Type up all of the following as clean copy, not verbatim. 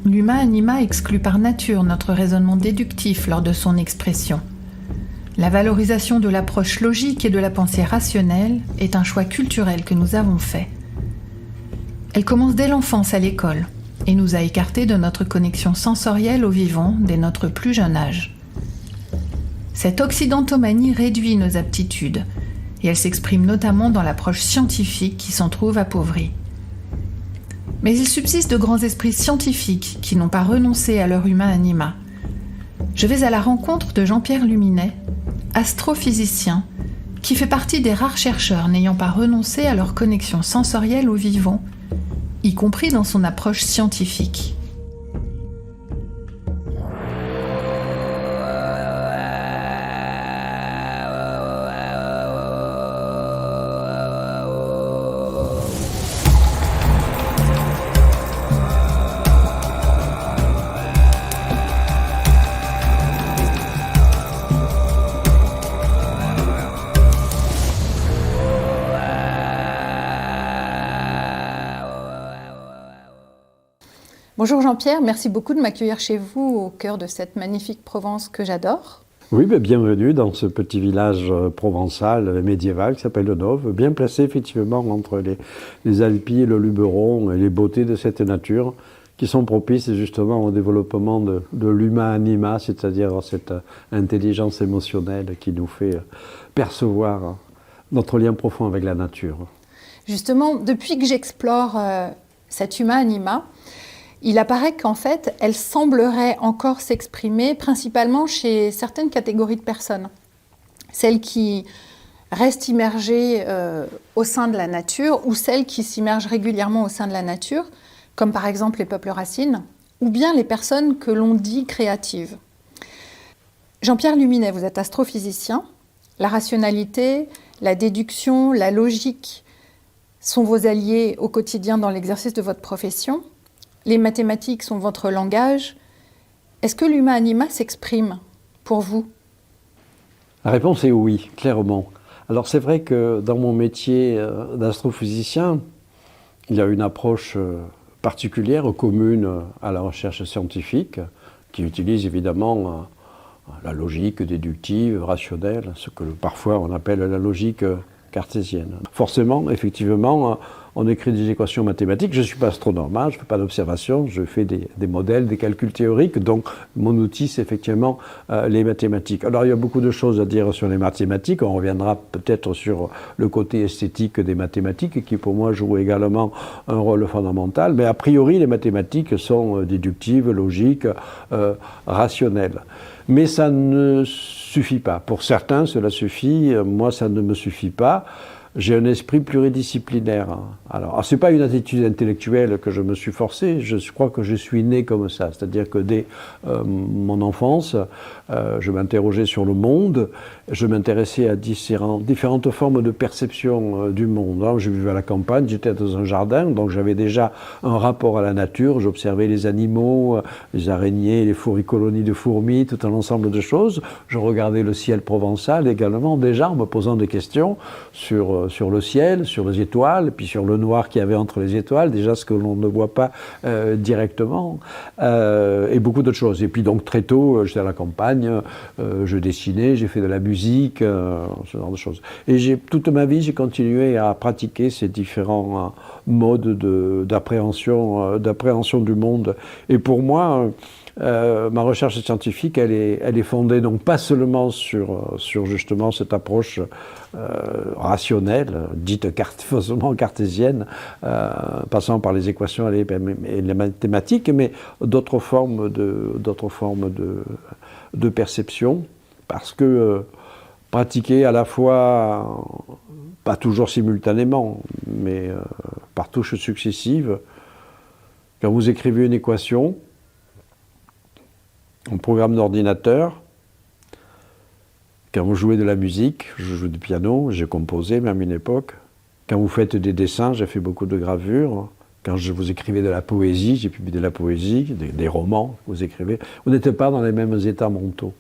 l'humain-anima exclut par nature notre raisonnement déductif lors de son expression. La valorisation de l'approche logique et de la pensée rationnelle est un choix culturel que nous avons fait. Elle commence dès l'enfance à l'école et nous a écartés de notre connexion sensorielle au vivant dès notre plus jeune âge. Cette occidentomanie réduit nos aptitudes et elle s'exprime notamment dans l'approche scientifique qui s'en trouve appauvrie. Mais il subsiste de grands esprits scientifiques qui n'ont pas renoncé à leur humain-anima. Je vais à la rencontre de Jean-Pierre Luminet, astrophysicien, qui fait partie des rares chercheurs n'ayant pas renoncé à leur connexion sensorielle au vivant, y compris dans son approche scientifique. Bonjour Jean-Pierre, merci beaucoup de m'accueillir chez vous au cœur de cette magnifique Provence que j'adore. Oui, bienvenue dans ce petit village provençal médiéval qui s'appelle Le Nove, bien placé effectivement entre les Alpilles, le Luberon et les beautés de cette nature qui sont propices justement au développement de l'humain-anima, c'est-à-dire cette intelligence émotionnelle qui nous fait percevoir notre lien profond avec la nature. Justement, depuis que j'explore cet humain-anima, il apparaît qu'en fait, elle semblerait encore s'exprimer principalement chez certaines catégories de personnes. Celles qui restent immergées au sein de la nature ou celles qui s'immergent régulièrement au sein de la nature, comme par exemple les peuples racines, ou bien les personnes que l'on dit créatives. Jean-Pierre Luminet, vous êtes astrophysicien. La rationalité, la déduction, la logique sont vos alliés au quotidien dans l'exercice de votre profession. Les mathématiques sont votre langage. Est-ce que l'humain-anima s'exprime pour vous? La réponse est oui, clairement. Alors c'est vrai que dans mon métier d'astrophysicien, il y a une approche particulière, commune à la recherche scientifique, qui utilise évidemment la logique déductive, rationnelle, ce que parfois on appelle la logique cartésienne. Forcément, effectivement, on écrit des équations mathématiques. Je ne suis pas astronome, je ne fais pas d'observation, je fais des modèles, des calculs théoriques, donc mon outil c'est effectivement les mathématiques. Alors il y a beaucoup de choses à dire sur les mathématiques, on reviendra peut-être sur le côté esthétique des mathématiques qui pour moi joue également un rôle fondamental, mais a priori les mathématiques sont déductives, logiques, rationnelles. Mais ça ne suffit pas. Pour certains, cela suffit. Moi, ça ne me suffit pas. J'ai un esprit pluridisciplinaire. Alors c'est pas une attitude intellectuelle que je me suis forcé, je crois que je suis né comme ça. C'est-à-dire que dès mon enfance, je m'interrogeais sur le monde, je m'intéressais à différentes formes de perception du monde. Je vivais à la campagne, j'étais dans un jardin, donc j'avais déjà un rapport à la nature, j'observais les animaux, les araignées, les colonies de fourmis, tout un ensemble de choses. Je regardais le ciel provençal également, déjà en me posant des questions sur le ciel, sur les étoiles, puis sur le noir qu'il y avait entre les étoiles, déjà ce que l'on ne voit pas directement, et beaucoup d'autres choses. Et puis donc très tôt, j'étais à la campagne, je dessinais, j'ai fait de la musique, ce genre de choses. Et toute ma vie, j'ai continué à pratiquer ces différents modes d'appréhension du monde. Et pour moi, ma recherche scientifique, elle est fondée donc pas seulement sur justement cette approche rationnelle, dite faussement cartésienne, passant par les équations et les mathématiques, mais d'autres formes de perception, parce que pratiquer à la fois, pas toujours simultanément, mais par touches successives, quand vous écrivez une équation, un programme d'ordinateur, quand vous jouez de la musique, je joue du piano, j'ai composé même à une époque, quand vous faites des dessins, j'ai fait beaucoup de gravures, quand vous écrivez de la poésie, j'ai publié de la poésie, des romans, vous écrivez, vous n'êtes pas dans les mêmes états mentaux.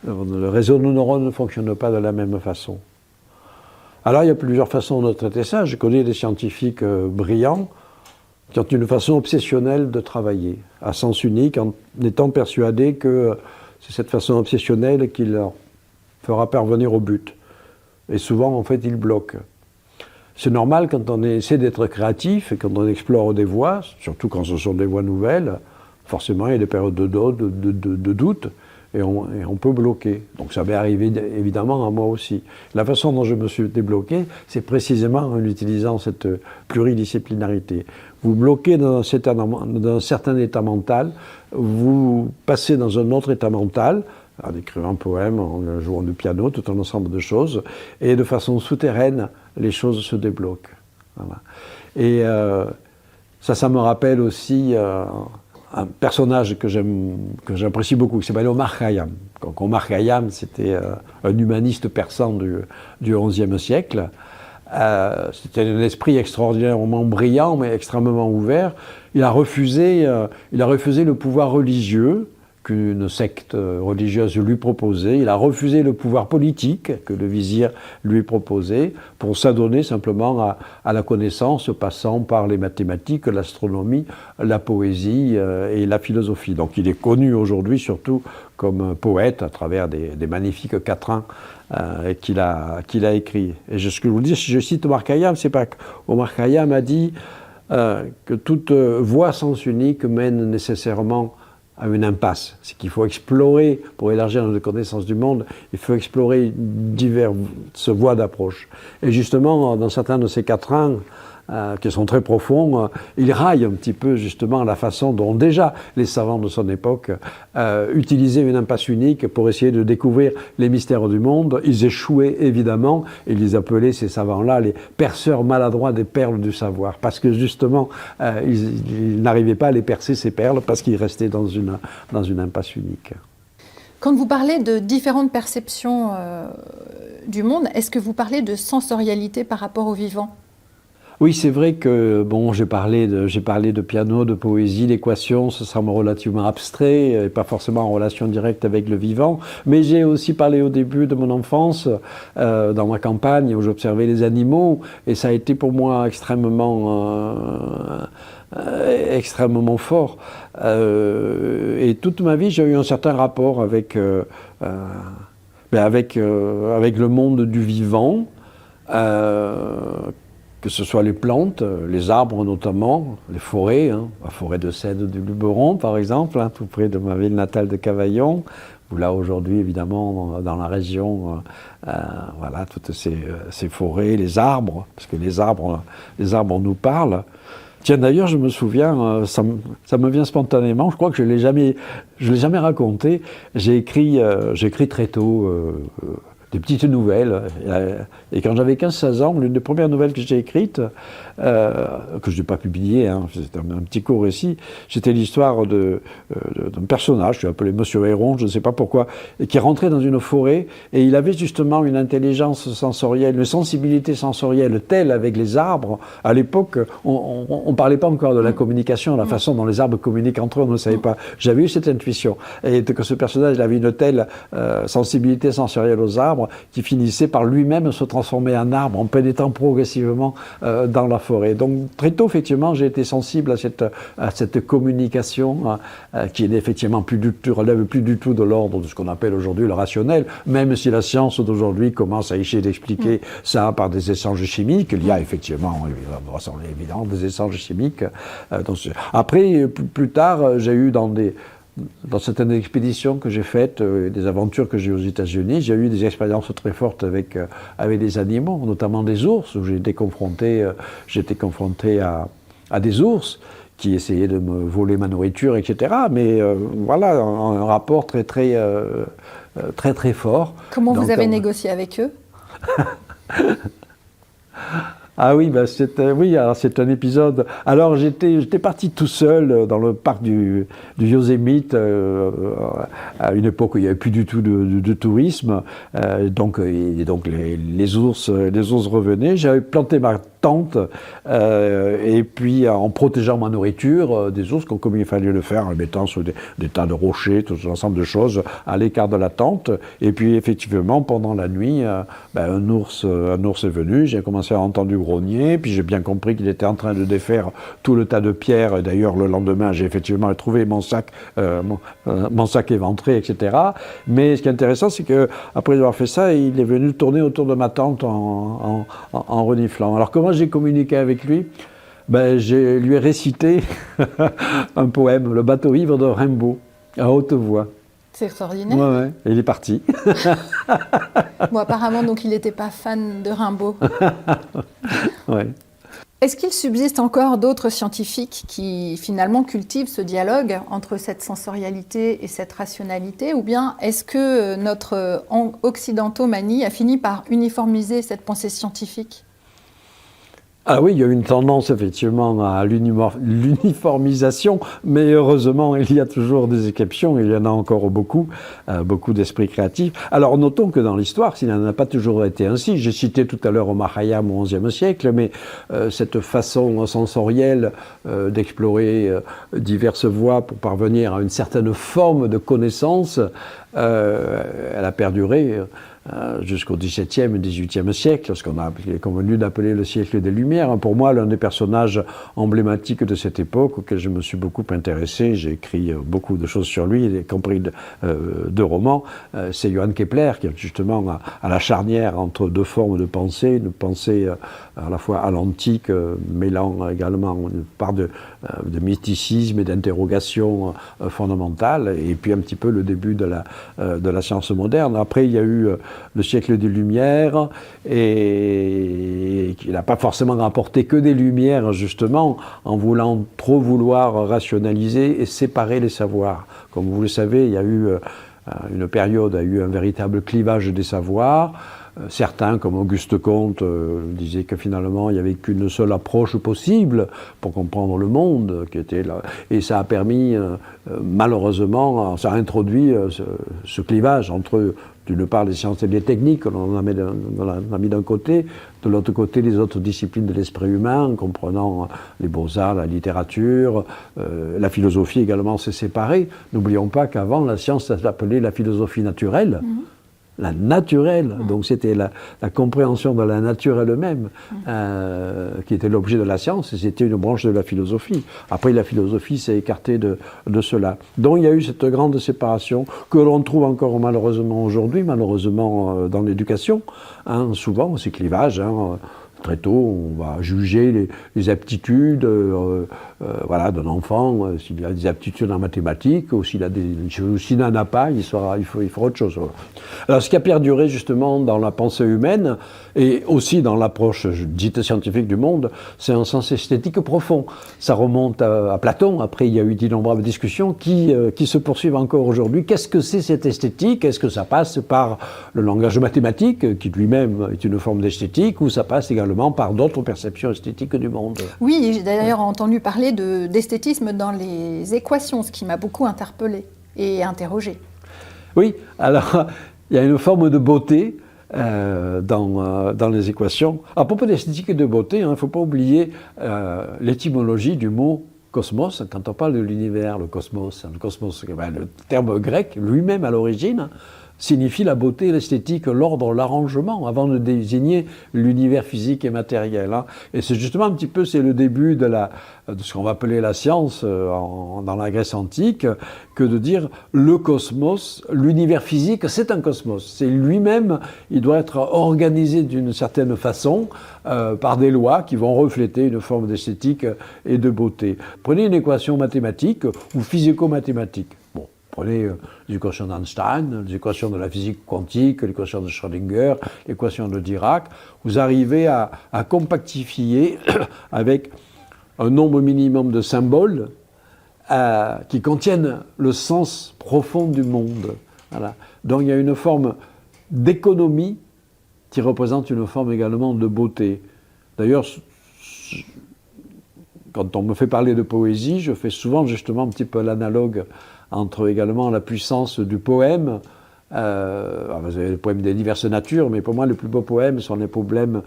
Le réseau de neurones ne fonctionne pas de la même façon. Alors il y a plusieurs façons de traiter ça, je connais des scientifiques brillants qui ont une façon obsessionnelle de travailler, à sens unique, en étant persuadés que c'est cette façon obsessionnelle qui leur fera parvenir au but. Et souvent, en fait, ils bloquent. C'est normal quand on essaie d'être créatif et quand on explore des voies, surtout quand ce sont des voies nouvelles, forcément, il y a des périodes de doute et on peut bloquer. Donc ça m'est arrivé évidemment à moi aussi. La façon dont je me suis débloqué, c'est précisément en utilisant cette pluridisciplinarité. Vous bloquez dans un certain état mental, vous passez dans un autre état mental, en écrivant un poème, en jouant du piano, tout un ensemble de choses, et de façon souterraine, les choses se débloquent. Voilà. Et ça me rappelle aussi un personnage que j'apprécie beaucoup, qui s'appelle Omar Khayyam. Donc, Omar Khayyam, c'était un humaniste persan du XIe siècle. C'était un esprit extraordinairement brillant, mais extrêmement ouvert. Il a refusé le pouvoir religieux qu'une secte religieuse lui proposait. Il a refusé le pouvoir politique que le vizir lui proposait pour s'adonner simplement à la connaissance, passant par les mathématiques, l'astronomie, la poésie et la philosophie. Donc il est connu aujourd'hui surtout comme poète à travers des magnifiques quatrains qu'il a écrits. Et ce que je vous dis, si je cite Omar Khayyam, c'est pas qu'Omar Khayyam a dit que toute voie sens unique mène nécessairement à une impasse. C'est qu'il faut explorer, pour élargir notre connaissance du monde, il faut explorer diverses voies d'approche. Et justement, dans certains de ces quatrains, qui sont très profonds, il raille un petit peu justement la façon dont déjà les savants de son époque utilisaient une impasse unique pour essayer de découvrir les mystères du monde. Ils échouaient évidemment, et ils appelaient ces savants-là les perceurs maladroits des perles du savoir, parce que justement ils n'arrivaient pas à les percer, ces perles, parce qu'ils restaient dans une impasse unique. Quand vous parlez de différentes perceptions du monde, est-ce que vous parlez de sensorialité par rapport au vivant ? Oui, c'est vrai que j'ai parlé de piano, de poésie, d'équations, ça semble relativement abstrait et pas forcément en relation directe avec le vivant. Mais j'ai aussi parlé au début de mon enfance, dans ma campagne, où j'observais les animaux, et ça a été pour moi extrêmement fort. Et toute ma vie, j'ai eu un certain rapport avec le monde du vivant. Que ce soit les plantes, les arbres notamment, les forêts, la forêt de cèdre du Luberon par exemple, tout près de ma ville natale de Cavaillon, où là aujourd'hui évidemment dans la région, voilà, toutes ces forêts, les arbres, parce que les arbres nous parlent. Tiens, d'ailleurs, je me souviens, ça me vient spontanément, je crois que je l'ai jamais raconté, j'ai écrit très tôt des petites nouvelles. Et quand j'avais 15-16 ans, l'une des premières nouvelles que j'ai écrites, que je n'ai pas publiée, c'était un petit court récit, c'était l'histoire d'un personnage, je l'ai appelé Monsieur Héron, je ne sais pas pourquoi, et qui rentrait dans une forêt, et il avait justement une intelligence sensorielle, une sensibilité sensorielle telle avec les arbres. À l'époque, on ne parlait pas encore de la communication, la façon dont les arbres communiquent entre eux, on ne savait pas. J'avais eu cette intuition. Et que ce personnage avait une telle sensibilité sensorielle aux arbres, qui finissait par lui-même se transformer en arbre en pénétrant progressivement dans la forêt. Donc très tôt, effectivement, j'ai été sensible à cette communication qui n'est effectivement relève plus du tout de l'ordre de ce qu'on appelle aujourd'hui le rationnel, même si la science d'aujourd'hui commence à essayer d'expliquer ça par des échanges chimiques. Il y a effectivement, c'est évident, des échanges chimiques. Après, plus tard, j'ai eu dans certaines expéditions que j'ai faites, des aventures que j'ai eues aux États-Unis, j'ai eu des expériences très fortes avec des animaux, notamment des ours, où j'étais confronté à des ours qui essayaient de me voler ma nourriture, etc. Mais voilà, un rapport très fort. Comment vous avez négocié avec eux ? Ah oui, alors c'est un épisode. Alors j'étais parti tout seul dans le parc du Yosemite à une époque où il n'y avait plus du tout de tourisme. Donc les ours revenaient. J'avais planté ma tente et puis en protégeant ma nourriture des ours, comme il fallait le faire, en le mettant sur des tas de rochers, tout un ensemble de choses à l'écart de la tente. Et puis effectivement pendant la nuit, un ours est venu. J'ai commencé à entendre du gros rogné, puis j'ai bien compris qu'il était en train de défaire tout le tas de pierres. Et d'ailleurs, le lendemain, j'ai effectivement trouvé mon sac éventré, etc. Mais ce qui est intéressant, c'est qu'après avoir fait ça, il est venu tourner autour de ma tente en reniflant. Alors comment j'ai communiqué avec lui? Je lui ai récité un poème, Le bateau ivre de Rimbaud, à haute voix. C'est extraordinaire. Ouais. Et il est parti. Bon, apparemment, donc, il n'était pas fan de Rimbaud. Ouais. Est-ce qu'il subsiste encore d'autres scientifiques qui, finalement, cultivent ce dialogue entre cette sensorialité et cette rationalité? Ou bien est-ce que notre occidentomanie a fini par uniformiser cette pensée scientifique? Ah oui, il y a une tendance effectivement à l'uniformisation, mais heureusement il y a toujours des exceptions, il y en a encore beaucoup d'esprits créatifs. Alors notons que dans l'histoire, s'il n'en a pas toujours été ainsi, j'ai cité tout à l'heure Omar Khayyam au XIe siècle, mais cette façon sensorielle d'explorer diverses voies pour parvenir à une certaine forme de connaissance, elle a perduré jusqu'au XVIIe et XVIIIe siècle, ce qu'il est convenu d'appeler le siècle des Lumières. Pour moi, l'un des personnages emblématiques de cette époque, auquel je me suis beaucoup intéressé, j'ai écrit beaucoup de choses sur lui, y compris deux romans, c'est Johann Kepler, qui est justement à la charnière entre deux formes de pensée, une pensée à la fois à l'antique, mêlant également une part de mysticisme et d'interrogation fondamentale, et puis un petit peu le début de la science moderne. Après, il y a eu le siècle des Lumières, et qui n'a pas forcément rapporté que des Lumières, justement, en voulant trop vouloir rationaliser et séparer les savoirs. Comme vous le savez, il y a eu une période, a eu un véritable clivage des savoirs. Certains, comme Auguste Comte, disaient que finalement il n'y avait qu'une seule approche possible pour comprendre le monde, qui était là. Et ça a permis, malheureusement, ça a introduit ce clivage entre, d'une part, les sciences et les techniques, que l'on a mis d'un côté, de l'autre côté, les autres disciplines de l'esprit humain, comprenant les beaux-arts, la littérature, la philosophie également s'est séparée. N'oublions pas qu'avant, la science s'appelait la philosophie naturelle. La naturelle, donc c'était la compréhension de la nature elle-même qui était l'objet de la science, et c'était une branche de la philosophie. Après, la philosophie s'est écartée de cela. Donc il y a eu cette grande séparation que l'on trouve encore malheureusement aujourd'hui, dans l'éducation, souvent ces clivages. Très tôt, on va juger les aptitudes d'un enfant, s'il a des aptitudes en mathématiques, ou s'il n'en a pas, il fera autre chose. Voilà. Alors, ce qui a perduré justement dans la pensée humaine, et aussi dans l'approche dite scientifique du monde, c'est un sens esthétique profond. Ça remonte à Platon. Après, il y a eu d'innombrables discussions qui se poursuivent encore aujourd'hui. Qu'est-ce que c'est cette esthétique? Est-ce que ça passe par le langage mathématique, qui lui-même est une forme d'esthétique, ou ça passe également par d'autres perceptions esthétiques du monde? Oui, j'ai d'ailleurs entendu parler d'esthétisme dans les équations, ce qui m'a beaucoup interpellée et interrogée. Oui, alors il y a une forme de beauté dans les équations. À propos d'esthétique et de beauté, il ne faut pas oublier l'étymologie du mot cosmos. Quand on parle de l'univers, le cosmos, le terme grec lui-même à l'origine signifie la beauté, l'esthétique, l'ordre, l'arrangement, avant de désigner l'univers physique et matériel. Et c'est justement un petit peu, c'est le début de ce qu'on va appeler la science dans la Grèce antique, que de dire le cosmos, l'univers physique, c'est un cosmos. C'est lui-même, il doit être organisé d'une certaine façon par des lois qui vont refléter une forme d'esthétique et de beauté. Prenez une équation mathématique ou physico-mathématique. Prenez les équations d'Einstein, les équations de la physique quantique, l'équation de Schrödinger, l'équation de Dirac. Vous arrivez à compactifier avec un nombre minimum de symboles qui contiennent le sens profond du monde. Voilà. Donc il y a une forme d'économie qui représente une forme également de beauté. D'ailleurs, quand on me fait parler de poésie, je fais souvent justement un petit peu l'analogue entre également la puissance du poème. Vous avez les poèmes des diverses natures, mais pour moi, les plus beaux poèmes sont les poèmes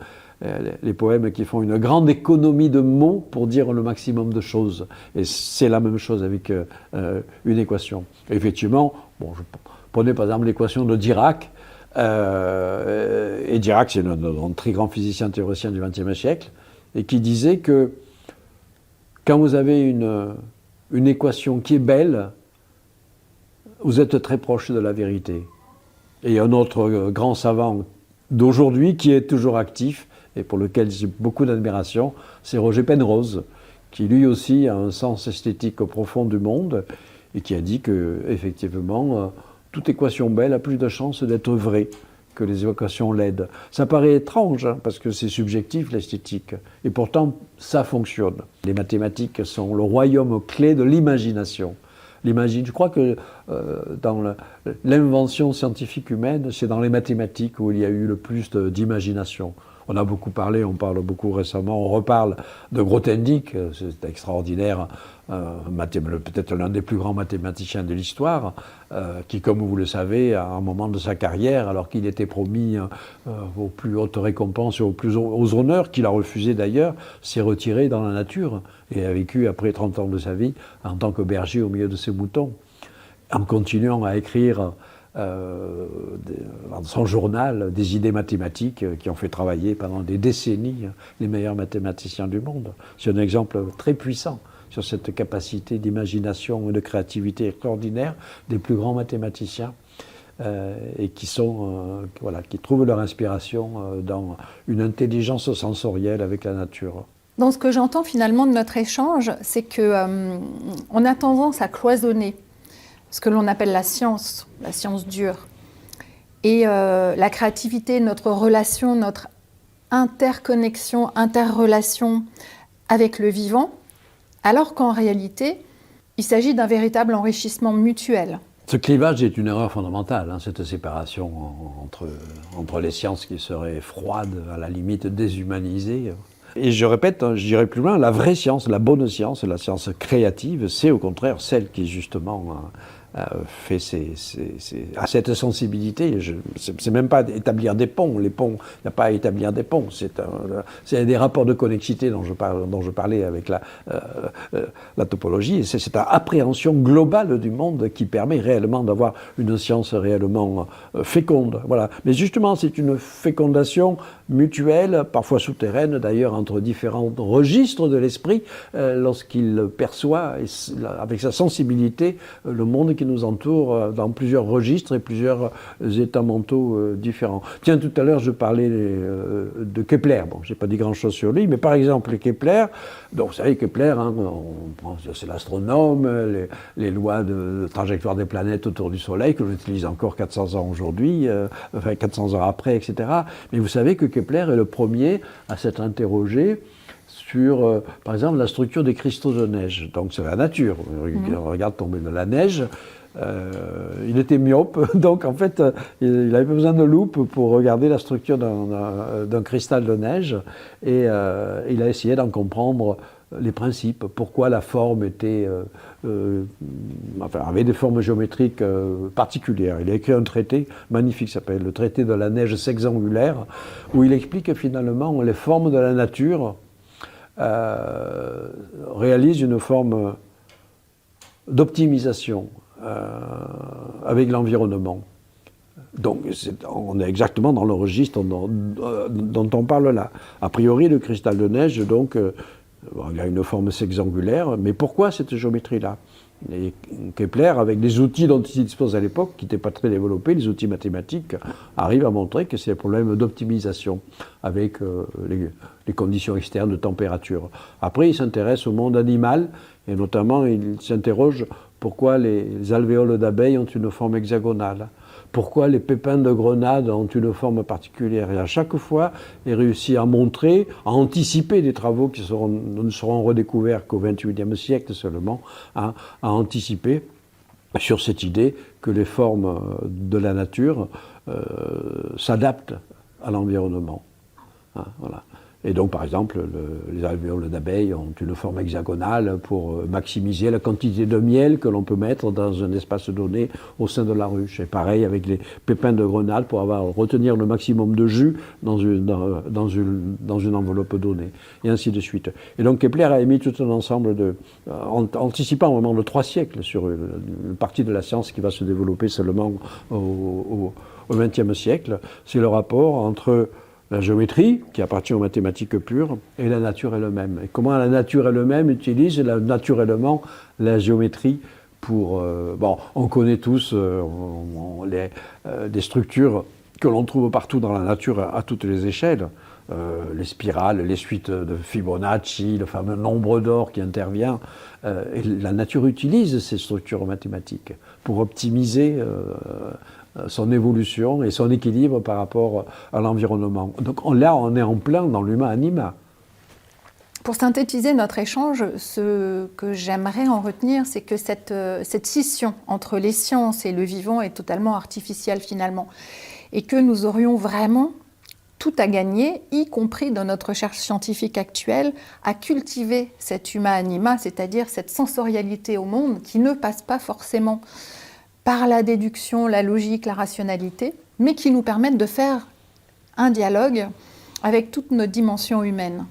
qui font une grande économie de mots pour dire le maximum de choses. Et c'est la même chose avec une équation. Et effectivement, je prenais par exemple l'équation de Dirac. Et Dirac, c'est un très grand physicien théoricien du XXe siècle, et qui disait que quand vous avez une équation qui est belle, vous êtes très proche de la vérité. Et un autre grand savant d'aujourd'hui qui est toujours actif, et pour lequel j'ai beaucoup d'admiration, c'est Roger Penrose, qui lui aussi a un sens esthétique profond du monde, et qui a dit que, effectivement, toute équation belle a plus de chances d'être vraie que les équations laides. Ça paraît étrange, hein, parce que c'est subjectif, l'esthétique. Et pourtant, ça fonctionne. Les mathématiques sont le royaume clé de l'imagination. Je crois que dans l'invention scientifique humaine, c'est dans les mathématiques où il y a eu le plus d'imagination. On a beaucoup parlé, on parle beaucoup récemment, on reparle de Grothendieck, c'est extraordinaire, peut-être l'un des plus grands mathématiciens de l'histoire, qui, comme vous le savez, à un moment de sa carrière, alors qu'il était promis aux plus hautes récompenses et aux honneurs, qu'il a refusé d'ailleurs, s'est retiré dans la nature et a vécu après 30 ans de sa vie en tant que berger au milieu de ses moutons, en continuant à écrire dans son journal des idées mathématiques qui ont fait travailler pendant des décennies les meilleurs mathématiciens du monde. C'est un exemple très puissant sur cette capacité d'imagination et de créativité extraordinaire des plus grands mathématiciens et qui trouvent leur inspiration dans une intelligence sensorielle avec la nature. Donc ce que j'entends finalement de notre échange, c'est que on a tendance à cloisonner ce que l'on appelle la science dure, et la créativité, notre relation, notre interconnexion, interrelation avec le vivant, alors qu'en réalité, il s'agit d'un véritable enrichissement mutuel. Ce clivage est une erreur fondamentale, hein, cette séparation entre les sciences qui seraient froides, à la limite déshumanisées. Et je répète, je dirais plus loin, la vraie science, la bonne science, la science créative, c'est au contraire celle qui justement fait à cette sensibilité. C'est même pas établir des ponts. Les ponts, il n'y a pas à établir des ponts. C'est des rapports de connexité dont je parlais avec la topologie. Et c'est cette appréhension globale du monde qui permet réellement d'avoir une science réellement féconde. Voilà. Mais justement, c'est une fécondation mutuelle, parfois souterraine d'ailleurs, entre différents registres de l'esprit, lorsqu'il perçoit avec sa sensibilité le monde qui nous entoure dans plusieurs registres et plusieurs états mentaux différents. Tiens, tout à l'heure, je parlais de Kepler. Bon, je n'ai pas dit grand-chose sur lui, mais par exemple, Kepler, donc vous savez, Kepler, hein, c'est l'astronome, les lois de trajectoire des planètes autour du Soleil, que j'utilise encore 400 ans aujourd'hui, 400 ans après, etc. Mais vous savez que Kepler est le premier à s'être interrogé sur, par exemple, la structure des cristaux de neige. Donc c'est la nature. On regarde tomber de la neige. Il était myope, donc en fait, il n'avait pas besoin de loupe pour regarder la structure d'un cristal de neige. Et il a essayé d'en comprendre les principes, pourquoi la forme avait des formes géométriques particulières. Il a écrit un traité magnifique qui s'appelle le traité de la neige sexangulaire, où il explique finalement les formes de la nature réalisent une forme d'optimisation avec l'environnement. Donc on est exactement dans le registre dont on parle là. A priori, le cristal de neige, donc, il a une forme sexangulaire, mais pourquoi cette géométrie-là ? Et Kepler, avec des outils dont il dispose à l'époque, qui n'étaient pas très développés, les outils mathématiques, arrive à montrer que c'est un problème d'optimisation avec les conditions externes de température. Après, il s'intéresse au monde animal, et notamment, il s'interroge pourquoi les alvéoles d'abeilles ont une forme hexagonale. Pourquoi les pépins de grenade ont une forme particulière. Et à chaque fois, il réussit à montrer, à anticiper des travaux qui ne seront redécouverts qu'au XXIe siècle seulement, à anticiper sur cette idée que les formes de la nature s'adaptent à l'environnement. Voilà. Et donc, par exemple, les alvéoles d'abeilles ont une forme hexagonale pour maximiser la quantité de miel que l'on peut mettre dans un espace donné au sein de la ruche. Et pareil avec les pépins de grenade pour retenir le maximum de jus dans une enveloppe donnée. Et ainsi de suite. Et donc, Kepler a émis tout un ensemble anticipant vraiment de 3 siècles sur une partie de la science qui va se développer seulement au XXe siècle. C'est le rapport entre la géométrie, qui appartient aux mathématiques pures, et la nature elle-même. Et comment la nature elle-même utilise naturellement la géométrie pour... on connaît tous des structures que l'on trouve partout dans la nature à toutes les échelles. Les spirales, les suites de Fibonacci, le fameux nombre d'or qui intervient. Et la nature utilise ces structures mathématiques pour optimiser son évolution et son équilibre par rapport à l'environnement. Donc là, on est en plein dans l'humain-anima. Pour synthétiser notre échange, ce que j'aimerais en retenir, c'est que cette scission entre les sciences et le vivant est totalement artificielle finalement. Et que nous aurions vraiment tout à gagner, y compris dans notre recherche scientifique actuelle, à cultiver cet humain-anima, c'est-à-dire cette sensorialité au monde qui ne passe pas forcément par la déduction, la logique, la rationalité, mais qui nous permettent de faire un dialogue avec toutes nos dimensions humaines.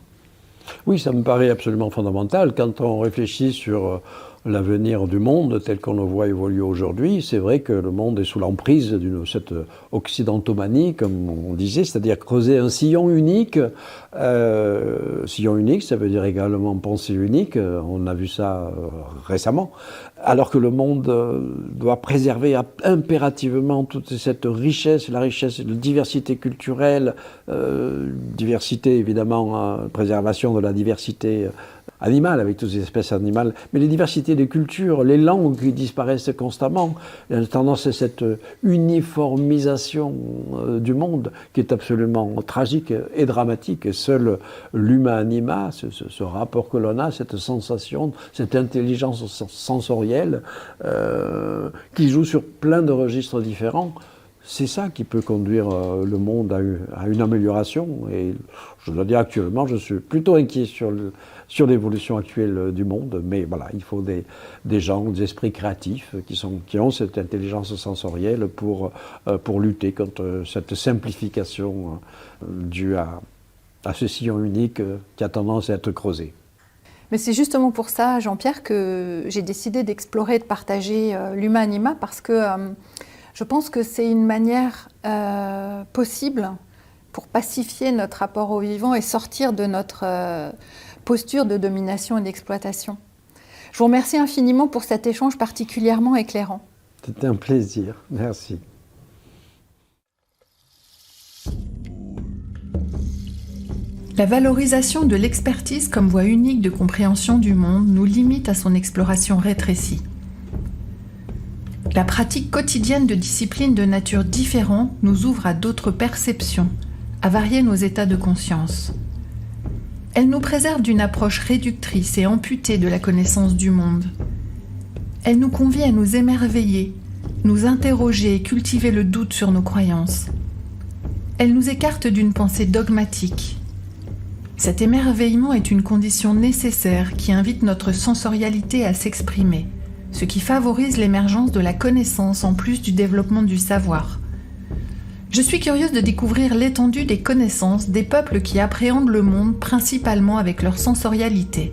Oui, ça me paraît absolument fondamental. Quand on réfléchit sur l'avenir du monde tel qu'on le voit évoluer aujourd'hui, c'est vrai que le monde est sous l'emprise de cette occidentomanie, comme on disait, c'est-à-dire creuser un sillon unique. Sillon unique, ça veut dire également pensée unique. On a vu ça récemment. Alors que le monde doit préserver impérativement toute cette richesse, la diversité culturelle, diversité évidemment, préservation de la diversité animale, avec toutes les espèces animales, mais les diversités des cultures, les langues qui disparaissent constamment, il y a tendance à cette uniformisation du monde qui est absolument tragique et dramatique. Et seul l'humain-anima, ce rapport que l'on a, cette sensation, cette intelligence sensorielle qui joue sur plein de registres différents, c'est ça qui peut conduire le monde à une amélioration. Et je dois dire actuellement, je suis plutôt inquiet sur l'évolution actuelle du monde, mais voilà, il faut des gens, des esprits créatifs qui ont cette intelligence sensorielle pour lutter contre cette simplification due à ce sillon unique qui a tendance à être creusé. Mais c'est justement pour ça, Jean-Pierre, que j'ai décidé d'explorer, de partager l'humain-anima, parce que je pense que c'est une manière possible pour pacifier notre rapport au vivant et sortir de notre posture de domination et d'exploitation. Je vous remercie infiniment pour cet échange particulièrement éclairant. C'était un plaisir. Merci. La valorisation de l'expertise comme voie unique de compréhension du monde nous limite à son exploration rétrécie. La pratique quotidienne de disciplines de nature différente nous ouvre à d'autres perceptions, à varier nos états de conscience. Elle nous préserve d'une approche réductrice et amputée de la connaissance du monde. Elle nous convie à nous émerveiller, nous interroger et cultiver le doute sur nos croyances. Elle nous écarte d'une pensée dogmatique. Cet émerveillement est une condition nécessaire qui invite notre sensorialité à s'exprimer, ce qui favorise l'émergence de la connaissance en plus du développement du savoir. Je suis curieuse de découvrir l'étendue des connaissances des peuples qui appréhendent le monde principalement avec leur sensorialité.